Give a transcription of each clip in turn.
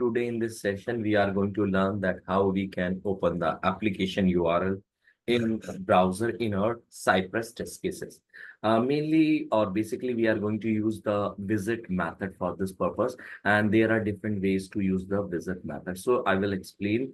today in this session, we are going to learn that how we can open the application URL in browser in our Cypress test cases. Mainly or basically, we are going to use the visit method for this purpose, and there are different ways to use the visit method. So I will explain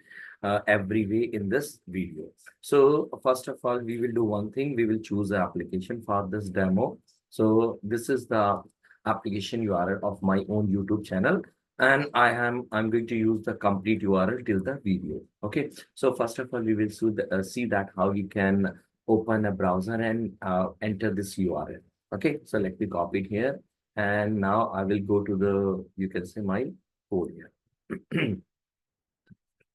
every way in this video. So first of all, we will do one thing. We will choose the application for this demo. So this is the application URL of my own YouTube channel, and I'm going to use the complete URL till the video. Okay, so first of all, we will see that how we can open a browser and enter this URL. Okay, so let me copy it here, and now I will go to the, you can say, my code here.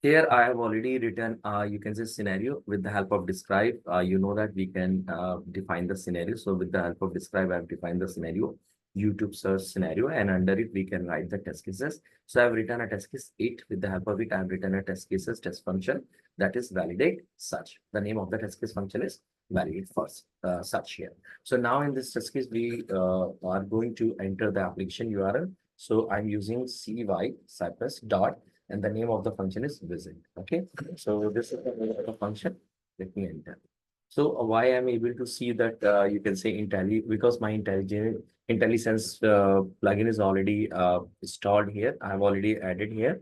Here I have already written, you can say, scenario with the help of describe. You know that we can define the scenario. So with the help of describe, I've defined the scenario, YouTube search scenario, and under it, we can write the test cases. So I've written a test case 8. With the help of it, I've written a test cases test function that is validate such. The name of the test case function is validate first such here. So now in this test case, we are going to enter the application URL. So I'm using Cypress dot, and the name of the function is visit. Okay, so this is the name of the function. Let me enter. So why I'm able to see that, you can say because my IntelliSense plugin is already installed here. I've already added here.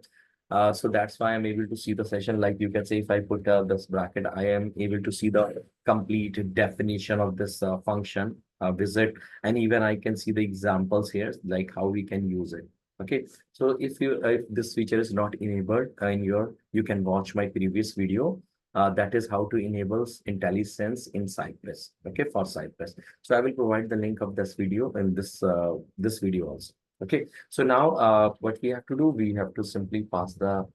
So that's why I'm able to see the session. Like you can say, if I put this bracket, I am able to see the complete definition of this function visit, and even I can see the examples here, like how we can use it. Okay, so if this feature is not enabled in your, you can watch my previous video. That is how to enable IntelliSense in Cypress. Okay, for Cypress. So I will provide the link of this video in this video also. Okay, so now what we have to do, we have to simply pass the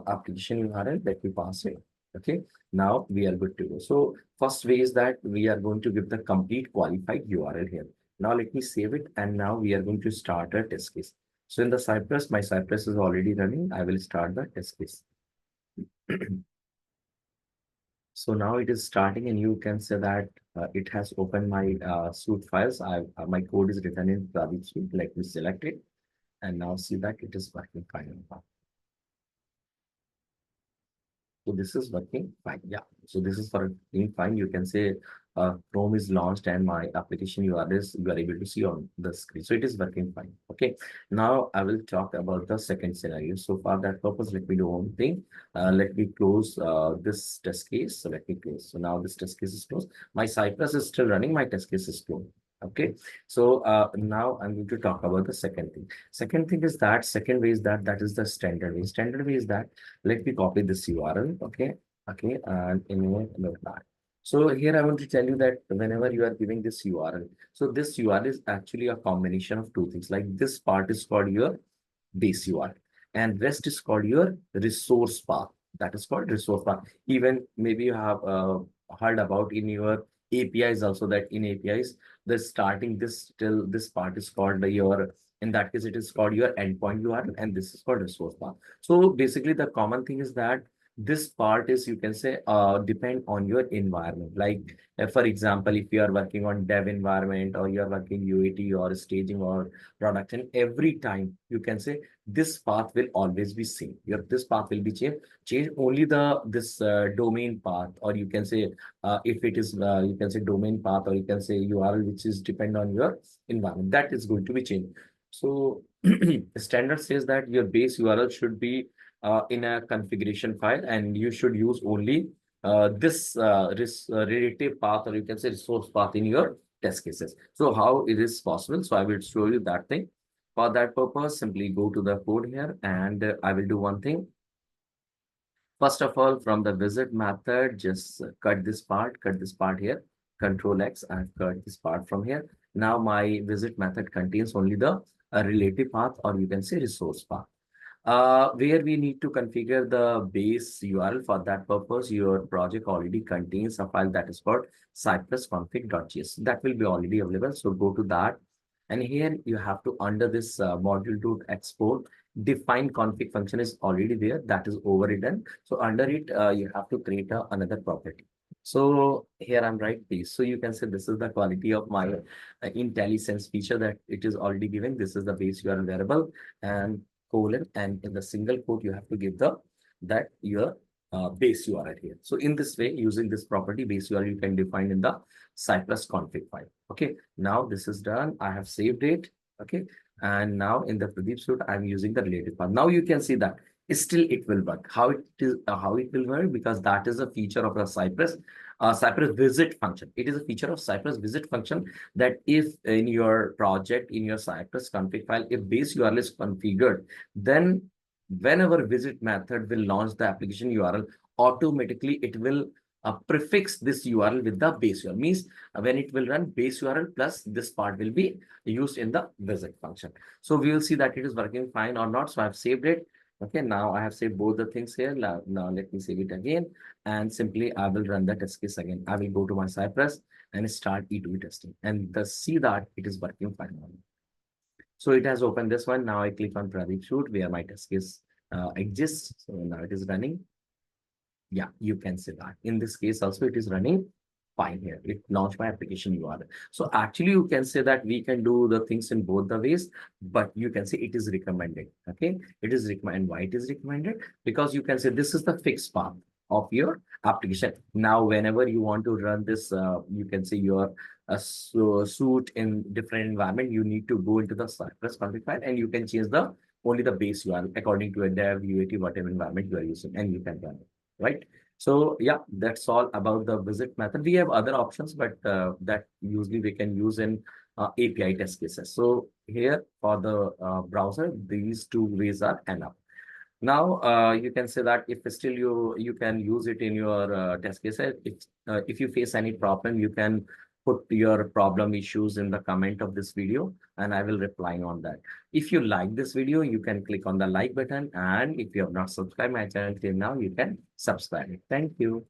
application URL that we pass it. Okay, now we are good to go. So first way is that we are going to give the complete qualified URL here. Now let me save it, and now we are going to start a test case. So in the Cypress, my Cypress is already running. I will start the test case. So now it is starting, and you can say that it has opened my suite files. My code is written in Rabbit suite. Let me select it, and now see that it is working fine. So this is working fine. Yeah. So this is working fine. You can say Chrome is launched and my application you are able to see on the screen. So it is working fine. Okay. Now I will talk about the second scenario. So for that purpose, let me do one thing. Let me close this test case. So let me close. So now this test case is closed. My Cypress is still running. My test case is closed. Okay, so now I'm going to talk about the second thing. Second thing is that second way is that is the standard way. Standard way is that, let me copy this URL. Okay, and anyway, note that. So here I want to tell you that whenever you are giving this URL, so this URL is actually a combination of two things. Like this part is called your base URL, and rest is called your resource path. That is called resource path. Even maybe you have heard about in your APIs also, that in APIs, the starting this till this part is called your, in that case, it is called your endpoint URL, and this is called resource path. So basically, the common thing is that this part is, you can say, depend on your environment. Like, for example, if you are working on dev environment, or you are working UAT or staging or production, every time you can say this path will always be same. This path will be change only the this domain path, or you can say if it is you can say domain path, or you can say URL which is depend on your environment, that is going to be changed. So standard says that your base URL should be in a configuration file, and you should use only this relative path, or you can say resource path in your test cases. So how it is possible? So I will show you that thing. For that purpose, simply go to the code here, and I will do one thing. First of all, from the visit method, just cut this part here. Control X, I've cut this part from here. Now my visit method contains only the relative path, or you can say resource path. Where we need to configure the base URL. For that purpose, your project already contains a file that is called cypressconfig.js. That will be already available. So go to that. And here you have to, under this module to export, define config function is already there. That is overridden. So under it, you have to create another property. So here I'm right please. So you can say this is the quality of my IntelliSense feature, that it is already given. This is the base URL variable, and colon, and in the single quote, you have to give the that your base URL here. So in this way, using this property base URL, you can define in the Cypress config file. Okay, now this is done. I have saved it. Okay, and now in the Pradeep suite, I'm using the related path. Now you can see that still it will work. How it will work, because that is a feature of the Cypress Cypress visit function. It is a feature of Cypress visit function that if in your project, in your Cypress config file, if base URL is configured, then whenever visit method will launch the application URL, automatically it will prefix this URL with the base URL. Means when it will run base URL plus this part will be used in the visit function. So we will see that it is working fine or not. So I've saved it. Okay, now I have saved both the things here. Now let me save it again. And simply I will run the test case again. I will go to my Cypress and start E2E testing. And see that it is working fine. So it has opened this one. Now I click on Pradeep Shoot where my test case exists. So now it is running. Yeah, you can see that. In this case also it is running fine here. It launched my application URL. So actually you can say that we can do the things in both the ways, but you can say it is recommended. Okay, it is recommended. Why it is recommended? Because you can say this is the fixed path of your application. Now, whenever you want to run this, you can say your suite in different environment, you need to go into the Cypress config file and you can change the only the base URL according to a dev, UAT, whatever environment you are using, and you can run it, right? So yeah, that's all about the visit method. We have other options, but that usually we can use in API test cases. So here for the browser, these two ways are enough. Now you can say that if still you can use it in your test cases. If you face any problem, you can put your problem issues in the comment of this video, and I will reply on that. If you like this video, you can click on the like button, and if you have not subscribed my channel till now, you can subscribe it. Thank you.